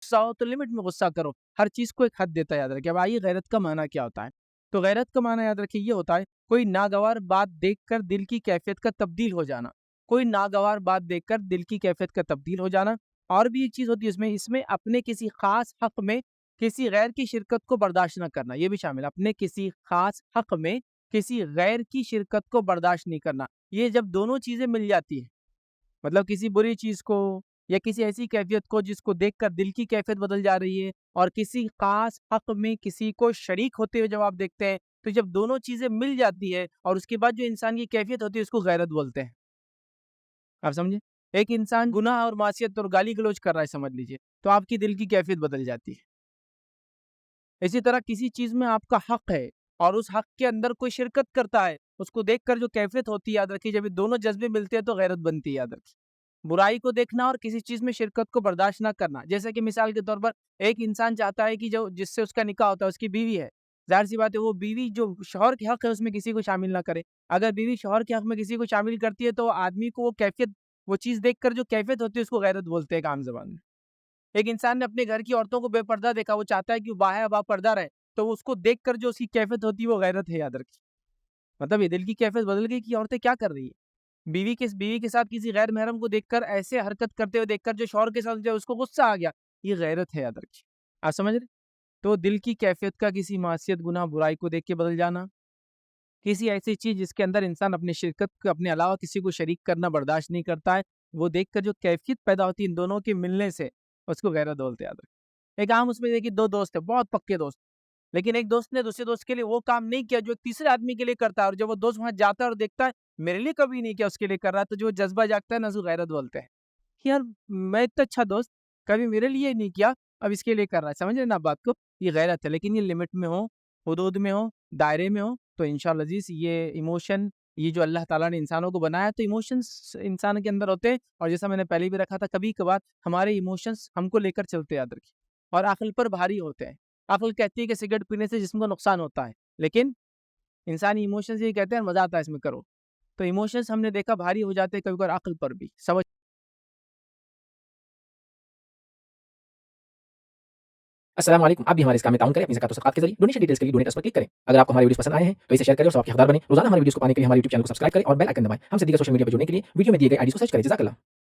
غصہ ہو تو لمٹ میں غصہ کرو، ہر چیز کو ایک حد دیتا ہے، یاد رکھیں۔ اب آئیے غیرت کا معنی کیا ہوتا ہے؟ تو غیرت کا معنی یاد رکھیں یہ ہوتا ہے کوئی ناگوار بات دیکھ کر دل کی کیفیت کا تبدیل ہو جانا، کوئی ناگوار بات دیکھ کر دل کی کیفیت کا تبدیل ہو جانا۔ اور بھی ایک چیز ہوتی ہے اس میں اپنے کسی خاص حق میں کسی غیر کی شرکت کو برداشت نہ کرنا، یہ بھی شامل ہے، اپنے کسی خاص حق میں کسی غیر کی شرکت کو برداشت نہیں کرنا۔ یہ جب دونوں چیزیں مل جاتی ہیں، مطلب کسی بری چیز کو یا کسی ایسی کیفیت کو جس کو دیکھ کر دل کی کیفیت بدل جا رہی ہے، اور کسی خاص حق میں کسی کو شریک ہوتے ہوئے جب آپ دیکھتے ہیں، تو جب دونوں چیزیں مل جاتی ہے اور اس کے بعد جو انسان کی کیفیت ہوتی ہے اس کو غیرت بولتے ہیں۔ آپ سمجھے؟ ایک انسان گناہ اور معصیت اور گالی گلوچ کر رہا ہے سمجھ لیجئے، تو آپ کی دل کی کیفیت بدل جاتی ہے۔ اسی طرح کسی چیز میں آپ کا حق ہے اور اس حق کے اندر کوئی شرکت کرتا ہے، اس کو دیکھ کر جو کیفیت ہوتی ہے، یاد رکھیے جب یہ دونوں جذبے ملتے ہیں تو غیرت بنتی ہے، یاد رکھیے۔ برائی کو دیکھنا اور کسی چیز میں شرکت کو برداشت نہ کرنا، جیسے کہ مثال کے طور پر ایک انسان چاہتا ہے کہ جو جس سے اس کا نکاح ہوتا ہے اس کی بیوی ہے، ظاہر سی بات ہے وہ بیوی جو شوہر کے حق ہے اس میں کسی کو شامل نہ کرے۔ اگر بیوی شوہر کے حق میں کسی کو شامل کرتی ہے تو آدمی کو وہ کیفیت، وہ چیز دیکھ کر جو کیفیت ہوتی ہے اس کو غیرت بولتے ہیں عام زبان میں۔ ایک انسان نے اپنے گھر کی عورتوں کو بے پردہ دیکھا، وہ چاہتا ہے کہ وہ باہر با پردہ رہے، تو وہ اس کو دیکھ کر جو اس کی کیفیت ہوتی ہے وہ غیرت ہے، یاد رکھیے۔ مطلب یہ دل کی کیفیت بدل گئی کہ عورتیں کیا کر رہی ہے، بیوی کے ساتھ کسی غیر محرم کو دیکھ کر، ایسے حرکت کرتے ہوئے دیکھ کر جو شوہر کے ساتھ جو اس کو غصہ آ گیا، یہ غیرت ہے، یاد رکھیے۔ آپ سمجھ رہے؟ تو دل کی کیفیت کا کسی معصیت، گناہ، برائی کو دیکھ کے بدل جانا، کسی ایسی چیز جس کے اندر انسان اپنی شرکت کو اپنے علاوہ کسی کو شریک کرنا برداشت نہیں کرتا ہے، وہ دیکھ کر جو کیفیت پیدا ہوتی ہے ان دونوں کے ملنے سے، اس کو غیرت بولتے ہیں، یاد رکھیں۔ ایک عام اس میں دیکھیے دو دوست ہیں، بہت پکے دوست، لیکن ایک دوست نے دوسرے دوست کے لیے وہ کام نہیں کیا جو ایک تیسرے آدمی کے لیے کرتا ہے، اور جب وہ دوست وہاں جاتا ہے اور دیکھتا ہے میرے لیے کبھی نہیں کیا، اس کے لیے کر رہا ہے، تو جو جذبہ جاگتا ہے نا اس کو غیرت بولتے ہیں کہ یار میں اتنا اچھا دوست کبھی میرے لیے نہیں کیا، اب اس کے لیے کر رہا ہے۔ سمجھ رہے نا آپ بات کو؟ یہ غیرت ہے، لیکن یہ لمٹ میں ہو، حدود میں ہو، دائرے میں ہو، تو انشاءاللہ عزیز یہ ایموشن، یہ جو اللہ تعالیٰ نے انسانوں کو بنایا ہے تو ایموشنز انسان کے اندر ہوتے ہیں، اور جیسا میں نے پہلے بھی رکھا تھا، کبھی کبھار ہمارے ایموشنز ہم کو لے کر چلتے، یاد رکھیے، اور عقل پر بھاری ہوتے ہیں۔ عقل کہتی ہے کہ سگریٹ پینے سے جسم کو نقصان ہوتا ہے، لیکن انسانی ایموشنز یہ کہتے ہیں مزہ آتا ہے اس میں کرو، تو ایموشنز ہم نے دیکھا بھاری ہو جاتے ہیں کبھی کبھار عقل پر بھی، سمجھ۔ السلام علیکم، آپ بھی ہمارے اس کام میں تعاون کریں اپنی زکات و صدقات کے ذریعے۔ ڈونیشن ڈیٹیلز کے لیے ڈونیٹ اس پر کلک کریں۔ اگر آپ کو ہمارے ویڈیوز پسند آئے ہیں تو اسے شیئر کریں اور ثواب کے حقدار بنیں۔ روزانہ ہمارے ویڈیوز کو پانے کے لیے ہمارے یوٹیوب چینل کو سبسکرائب کریں اور بیل آئکن دبائیں۔ ہم سے دیگر سوشل میڈیا پر جڑنے کے لیے ویڈیو میں دیے گئے آئی ڈی کو سرچ کریں۔ جزاک اللہ۔